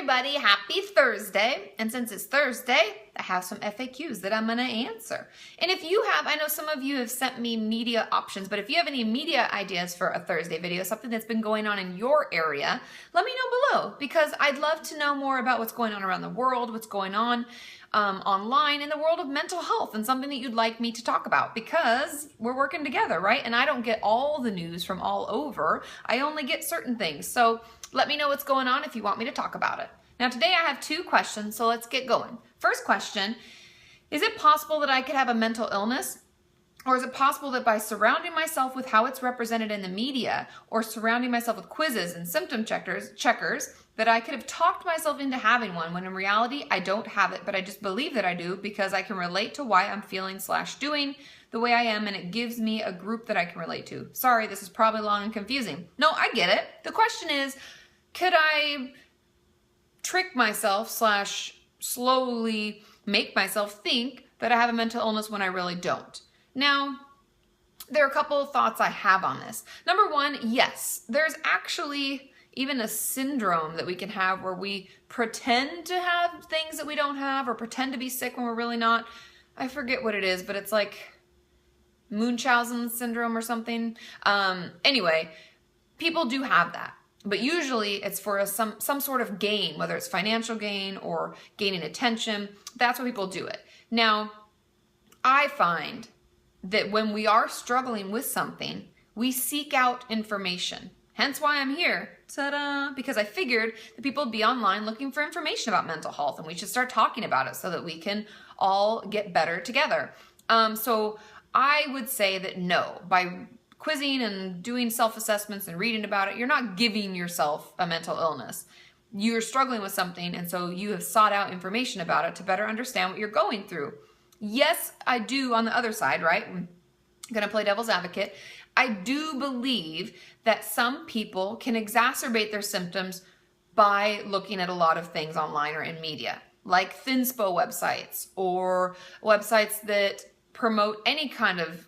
everybody, happy Thursday. And since it's Thursday, I have some FAQs that I'm going to answer. And if you have, I know some of you have sent me media options, but if you have any media ideas for a Thursday video, something that's been going on in your area, let me know below, because I'd love to know more about what's going on around the world, what's going on online in the world of mental health, and something that you'd like me to talk about, because we're working together, right? And I don't get all the news from all over. I only get certain things. So let me know what's going on if you want me to talk about it. Now today I have 2 questions, so let's get going. First question, is it possible that I could have a mental illness? Or is it possible that by surrounding myself with how it's represented in the media, or surrounding myself with quizzes and symptom checkers, that I could have talked myself into having one, when in reality I don't have it, but I just believe that I do because I can relate to why I'm feeling/doing the way I am, and it gives me a group that I can relate to. Sorry, this is probably long and confusing. No, I get it. The question is, could I trick myself / slowly make myself think that I have a mental illness when I really don't? Now, there are a couple of thoughts I have on this. Number one, yes, there's actually even a syndrome that we can have where we pretend to have things that we don't have, or pretend to be sick when we're really not. I forget what it is, but it's like Munchausen syndrome or something. Anyway, people do have that. But usually it's for some sort of gain, whether it's financial gain or gaining attention. That's why people do it. Now, I find that when we are struggling with something, we seek out information. Hence why I'm here, ta-da, because I figured that people would be online looking for information about mental health, and we should start talking about it so that we can all get better together. So I would say that no, by quizzing and doing self-assessments and reading about it, you're not giving yourself a mental illness. You're struggling with something, and so you have sought out information about it to better understand what you're going through. Yes, I do on the other side, right? I'm going to play devil's advocate. I do believe that some people can exacerbate their symptoms by looking at a lot of things online or in media, like thinspo websites or websites that promote any kind of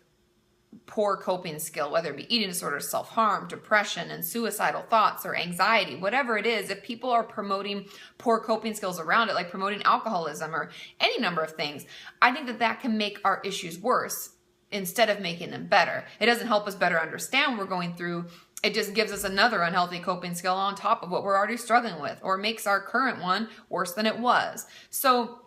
poor coping skill, whether it be eating disorders, self-harm, depression, and suicidal thoughts, or anxiety, whatever it is. If people are promoting poor coping skills around it, like promoting alcoholism or any number of things, I think that that can make our issues worse instead of making them better. It doesn't help us better understand what we're going through. It just gives us another unhealthy coping skill on top of what we're already struggling with, or makes our current one worse than it was. So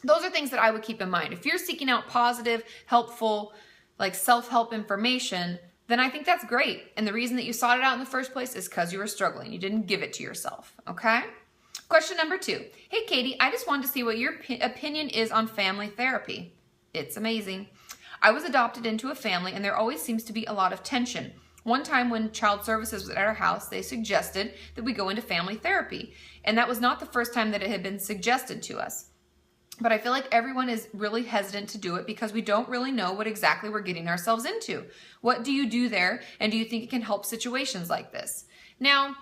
those are things that I would keep in mind. If you're seeking out positive, helpful, like self-help information, then I think that's great. And the reason that you sought it out in the first place is because you were struggling. You didn't give it to yourself, okay? Question number 2. Hey, Katie, I just wanted to see what your opinion is on family therapy. It's amazing. I was adopted into a family, and there always seems to be a lot of tension. One time when child services was at our house, they suggested that we go into family therapy. And that was not the first time that it had been suggested to us. But I feel like everyone is really hesitant to do it because we don't really know what exactly we're getting ourselves into. What do you do there? And do you think it can help situations like this? Now,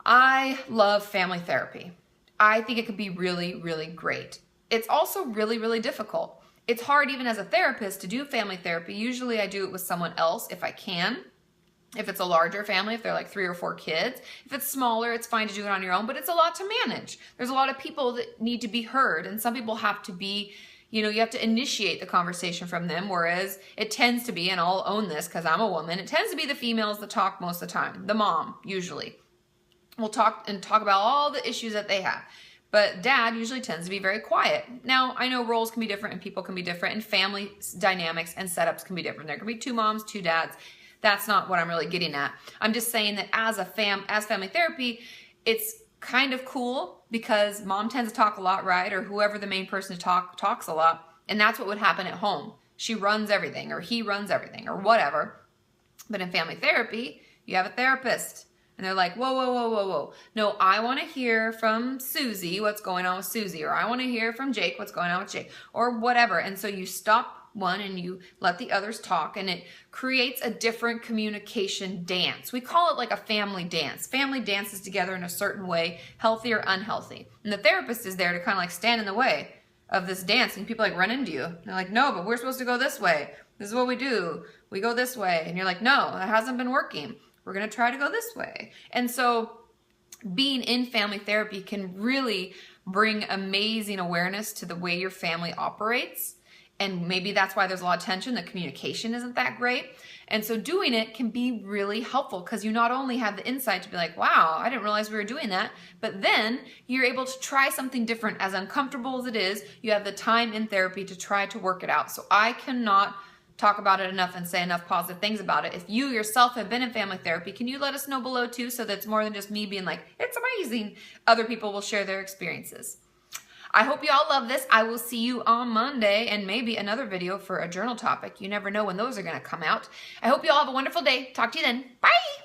I love family therapy. I think it could be really, really great. It's also really, really difficult. It's hard even as a therapist to do family therapy. Usually I do it with someone else if I can. If it's a larger family, if they're like 3 or 4 kids. If it's smaller, it's fine to do it on your own, but it's a lot to manage. There's a lot of people that need to be heard, and some people have to be, you have to initiate the conversation from them, whereas it tends to be, and I'll own this because I'm a woman, it tends to be the females that talk most of the time. The mom, usually, will talk about all the issues that they have. But dad usually tends to be very quiet. Now, I know roles can be different and people can be different, and family dynamics and setups can be different. There can be 2 moms, 2 dads. That's not what I'm really getting at. I'm just saying that as family therapy, it's kind of cool because mom tends to talk a lot, right? Or whoever the main person to talks a lot. And that's what would happen at home. She runs everything, or he runs everything, or whatever. But in family therapy, you have a therapist. And they're like, whoa, whoa, whoa, whoa, whoa. No, I want to hear from Susie what's going on with Susie. Or I want to hear from Jake what's going on with Jake. Or whatever. And so you stop one and you let the others talk, and it creates a different communication dance. We call it like a family dance. Family dances together in a certain way, healthy or unhealthy. And the therapist is there to kind of like stand in the way of this dance, and people like run into you. They're like, no, but we're supposed to go this way. This is what we do. We go this way. And you're like, no, that hasn't been working. We're going to try to go this way. And so being in family therapy can really bring amazing awareness to the way your family operates. And maybe that's why there's a lot of tension. The communication isn't that great. And so doing it can be really helpful because you not only have the insight to be like, wow, I didn't realize we were doing that, but then you're able to try something different. As uncomfortable as it is, you have the time in therapy to try to work it out. So I cannot talk about it enough and say enough positive things about it. If you yourself have been in family therapy, can you let us know below too, so that's more than just me being like, it's amazing. Other people will share their experiences. I hope you all love this. I will see you on Monday and maybe another video for a journal topic. You never know when those are going to come out. I hope you all have a wonderful day. Talk to you then. Bye.